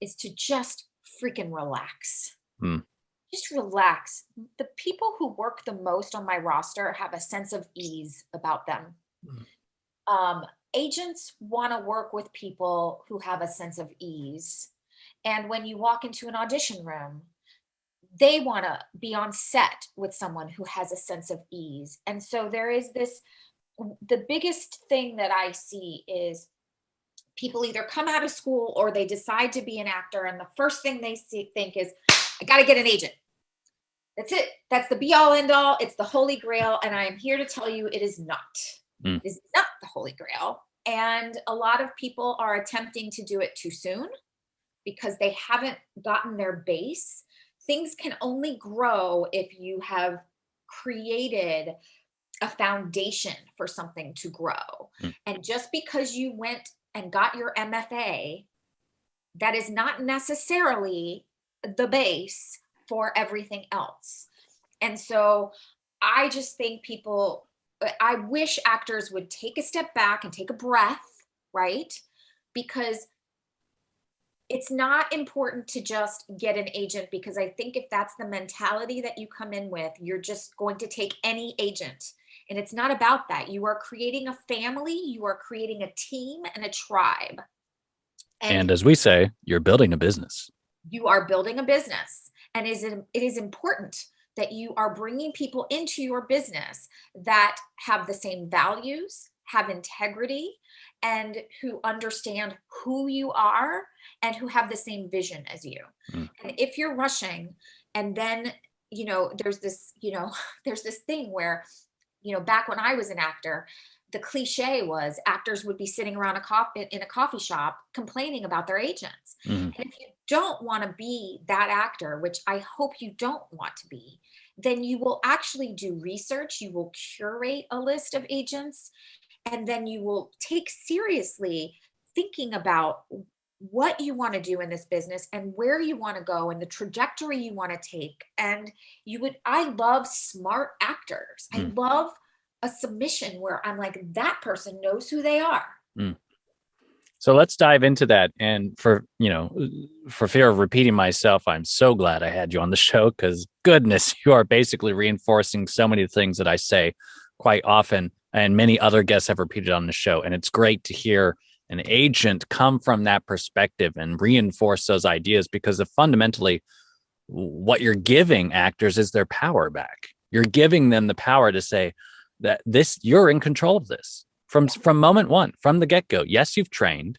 is to just freaking relax. Mm. Just relax. The people who work the most on my roster have a sense of ease about them. Mm. Um, Agents want to work with people who have a sense of ease. And when you walk into an audition room, they want to be on set with someone who has a sense of ease. And so there is this, the biggest thing that I see is people either come out of school or they decide to be an actor. And the first thing they think is, I got to get an agent. That's it. That's the be all end all. It's the holy grail. And I am here to tell you it is not. Mm. It is not the holy grail. And a lot of people are attempting to do it too soon because they haven't gotten their base. Things can only grow if you have created a foundation for something to grow. Mm. And just because you went and got your MFA, that is not necessarily the base for everything else. And so I just think I wish actors would take a step back and take a breath, right? Because it's not important to just get an agent, because I think if that's the mentality that you come in with, you're just going to take any agent. And it's not about that. You are creating a family, you are creating a team and a tribe. And And as we say, you're building a business. you are building a business. And it is important that you are bringing people into your business that have the same values, have integrity, and who understand who you are and who have the same vision as you. Mm. And if you're rushing, and then, there's this, there's this thing where, back when I was an actor, the cliche was actors would be sitting around in a coffee shop complaining about their agents. Mm. And if you don't want to be that actor, which I hope you don't want to be, then you will actually do research. You will curate a list of agents, and then you will take seriously thinking about what you want to do in this business and where you want to go and the trajectory you want to take. And I love smart actors. I Mm. love a submission where I'm like, that person knows who they are. Mm. So let's dive into that. And for fear of repeating myself, I'm so glad I had you on the show, because goodness, you are basically reinforcing so many things that I say quite often, and many other guests have repeated on the show. And it's great to hear an agent come from that perspective and reinforce those ideas, because of fundamentally what you're giving actors is their power back. You're giving them the power to say that you're in control of this from moment one, from the get-go. Yes, you've trained.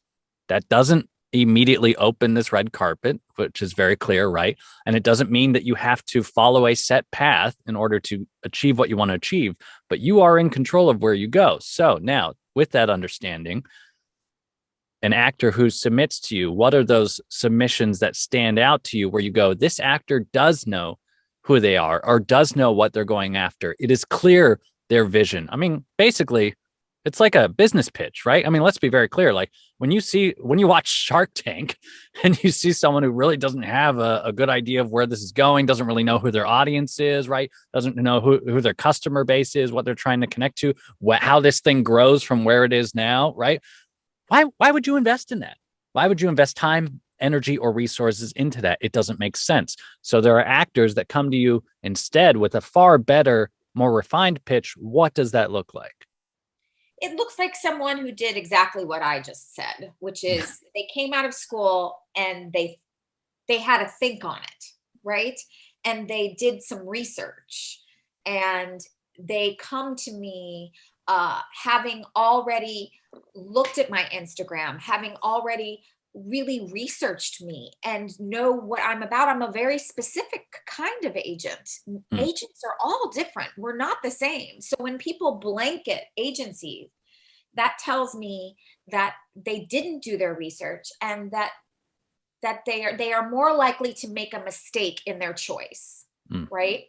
That doesn't immediately open this red carpet, which is very clear, right? And it doesn't mean that you have to follow a set path in order to achieve what you want to achieve, but you are in control of where you go. So now, with that understanding, an actor who submits to you, what are those submissions that stand out to you where you go, this actor does know who they are or does know what they're going after? It is clear their vision. I mean, basically, it's like a business pitch, right? I mean, let's be very clear. Like when you watch Shark Tank and you see someone who really doesn't have a good idea of where this is going, doesn't really know who their audience is, right? Doesn't know who their customer base is, what they're trying to connect to, how this thing grows from where it is now, right? Why would you invest in that? Why would you invest time, energy, or resources into that? It doesn't make sense. So there are actors that come to you instead with a far better, more refined pitch. What does that look like? It looks like someone who did exactly what I just said, which is they came out of school and they had to think on it, right? And they did some research, and they come to me having already looked at my Instagram, having already really researched me and know what I'm about. I'm a very specific kind of agent. Mm. Agents are all different. We're not the same. So when people blanket agencies, that tells me that they didn't do their research, and that they are more likely to make a mistake in their choice, Mm. right?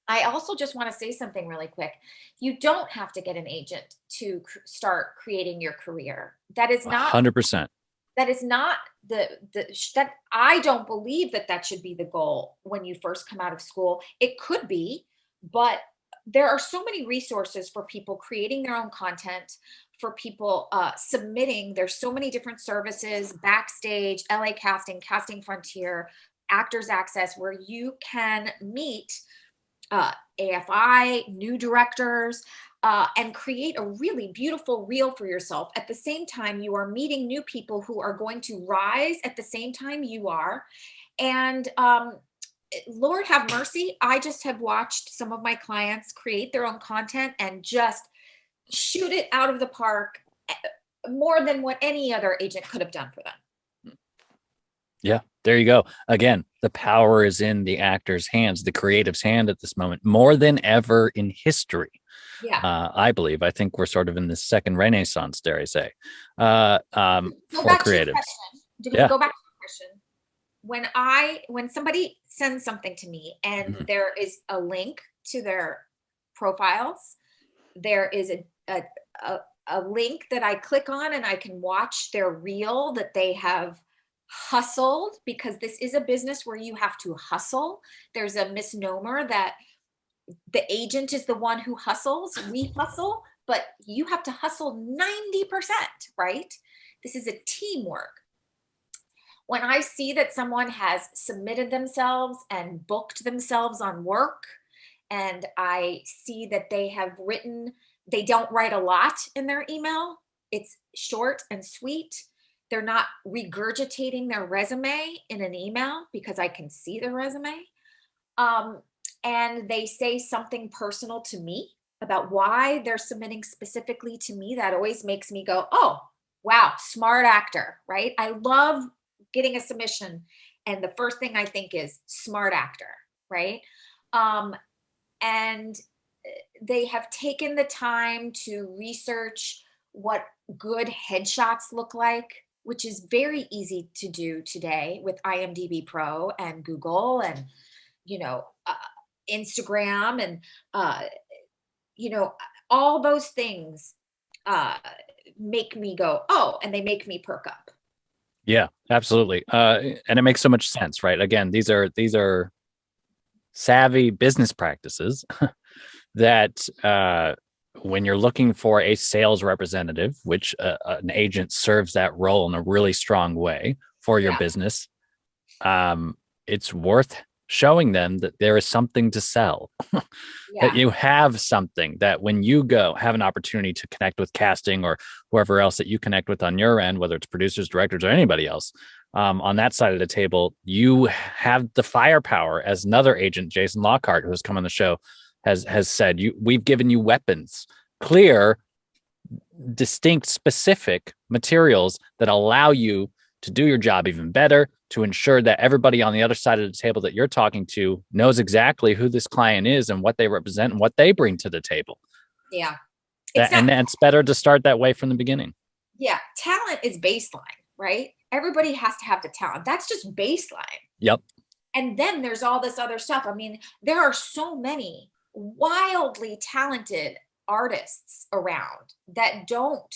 I also just want to say something really quick. You don't have to get an agent to start creating your career. That is not 100%. that is not that I don't believe that should be the goal when you first come out of school. It could be, but there are so many resources for people creating their own content, for people submitting. There's so many different services, Backstage, LA Casting, Casting Frontier, Actors Access, where you can meet AFI, new directors, and create a really beautiful reel for yourself. At the same time, you are meeting new people who are going to rise at the same time you are. And Lord have mercy, I just have watched some of my clients create their own content and just shoot it out of the park more than what any other agent could have done for them. Yeah, there you go. Again, the power is in the actor's hands, the creative's hand at this moment, more than ever in history. Yeah. I believe. I think we're sort of in the second renaissance, dare I say, Go for back to your creatives. question. Yeah. Go back to your question. When somebody sends something to me and there is a link to their profiles, there is a link that I click on and I can watch their reel that they have hustled, because this is a business where you have to hustle. There's a misnomer that the agent is the one who hustles. We hustle, but you have to hustle 90%, right? This is a teamwork. When I see that someone has submitted themselves and booked themselves on work, and I see that they don't write a lot in their email. It's short and sweet. They're not regurgitating their resume in an email because I can see their resume. And they say something personal to me about why they're submitting specifically to me. That always makes me go, oh, wow, smart actor, right? I love getting a submission, and the first thing I think is smart actor, right? And they have taken the time to research what good headshots look like, which is very easy to do today with IMDb Pro and Google and, Instagram and, all those things make me go, oh, and they make me perk up. Yeah, absolutely. And it makes so much sense, right? Again, these are savvy business practices that when you're looking for a sales representative, which an agent serves that role in a really strong way for your business, it's worth showing them that there is something to sell, that you have something that when you go have an opportunity to connect with casting or whoever else that you connect with on your end, whether it's producers, directors, or anybody else on that side of the table, you have the firepower. As another agent, Jason Lockhart, who has come on the show, has said, we've given you weapons, clear, distinct, specific materials that allow you to do your job even better, to ensure that everybody on the other side of the table that you're talking to knows exactly who this client is and what they represent and what they bring to the table. Yeah. And it's better to start that way from the beginning. Yeah. Talent is baseline, right? Everybody has to have the talent. That's just baseline. Yep. And then there's all this other stuff. I mean, there are so many wildly talented artists around that don't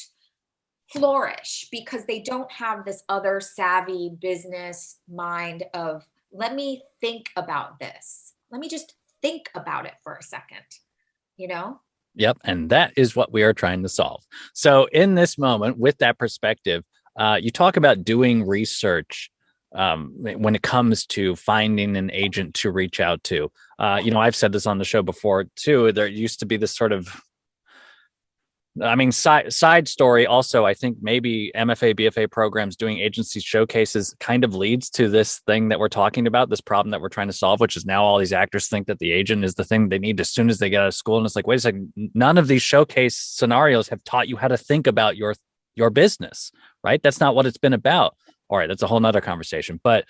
flourish because they don't have this other savvy business mind of, let me think about this. Let me just think about it for a second, Yep. And that is what we are trying to solve. So in this moment, with that perspective, you talk about doing research when it comes to finding an agent to reach out to. I've said this on the show before too. There used to be this sort of, side story. Also, I think maybe MFA, BFA programs doing agency showcases kind of leads to this thing that we're talking about, this problem that we're trying to solve, which is now all these actors think that the agent is the thing they need as soon as they get out of school. And it's like, wait a second, none of these showcase scenarios have taught you how to think about your business, right? That's not what it's been about. All right, that's a whole nother conversation. But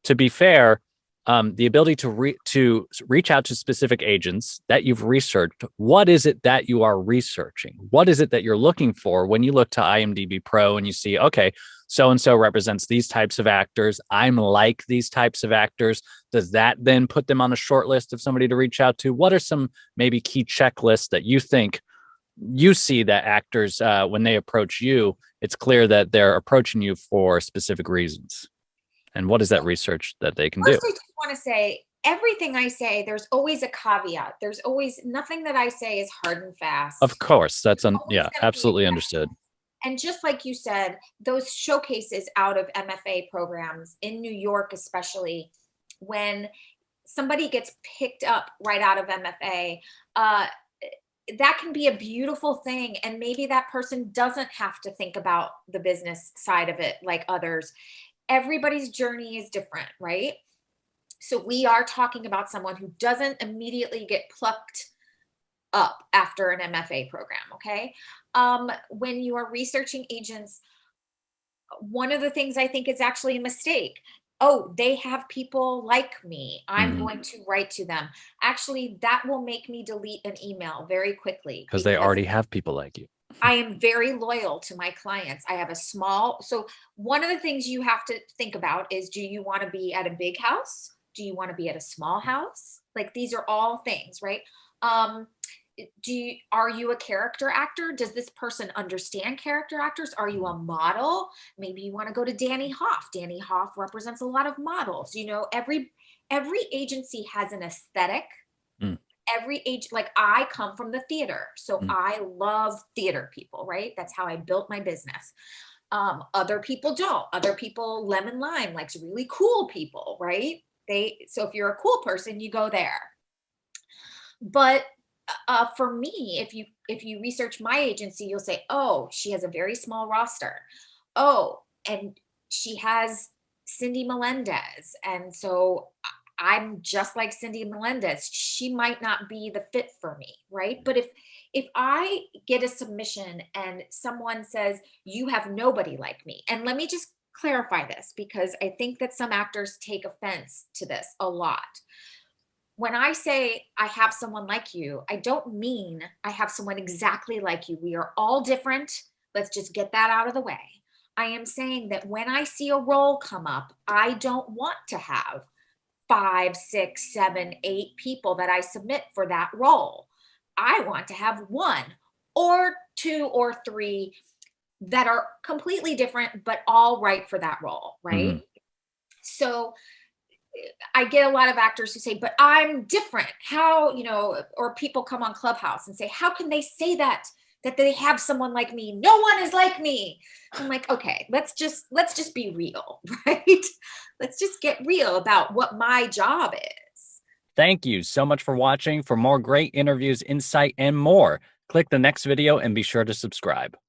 to be fair, the ability to reach out to specific agents that you've researched. What is it that you are researching? What is it that you're looking for when you look to IMDb Pro and you see, okay, so-and-so represents these types of actors. I'm like these types of actors. Does that then put them on a short list of somebody to reach out to? What are some maybe key checklists that you think you see that actors, when they approach you, it's clear that they're approaching you for specific reasons? And what is that research that they can do? First, I just want to say everything I say, there's always a caveat. There's always nothing that I say is hard and Of fast. course, that's Always yeah, going to be absolutely understood. and just like you said, those showcases out of MFA programs in New York, especially when somebody gets picked up right out of MFA, that can be a beautiful thing. And maybe that person doesn't have to think about the business side of it like others. Everybody's journey is different, right? So we are talking about someone who doesn't immediately get plucked up after an MFA program, okay? When you are researching agents, one of the things I think is actually a mistake. Oh, they have people like me. I'm Mhm. going to write to them. Actually, that will make me delete an email very quickly Because they because already have people like you. I am very loyal to my clients. I have a small, so one of the things you have to think about is, do you want to be at a big house? Do you want to be at a small house? Like these are all things, right? Um, are you a character actor? Does this person understand character actors? Are you a model? Maybe you want to go to Danny Hoff. Danny Hoff represents a lot of models. You know, every agency has an aesthetic. Mm, Every age, like I come from the theater, so mm. I love theater people, right? That's how I built my business. Other people don't. Other people, lemon lime likes really cool people, right? So if you're a cool person, you go there. But for me, if you research my agency, you'll say, oh, she has a very small roster. Oh, and she has Cindy Melendez, and so I'm just like Cindy Melendez. She might not be the fit for me, right? But if I get a submission and someone says you have nobody like me, and let me just clarify this because I think that some actors take offense to this a lot. When I say I have someone like you, I don't mean I have someone exactly like you. We are all different. Let's just get that out of the way. I am saying that when I see a role come up, I don't want to have 5, 6, 7, 8 people that I submit for that role. I want to have one or two or three that are completely different, but all right for that role, right? Mhm. So I get a lot of actors who say, but I'm different. How, or people come on Clubhouse and say, how can they say that they have someone like me? No one is like me. I'm like, okay, let's just be real, right? Let's just get real about what my job is. Thank you so much for watching. For more great interviews, insight, and more, click the next video and be sure to subscribe.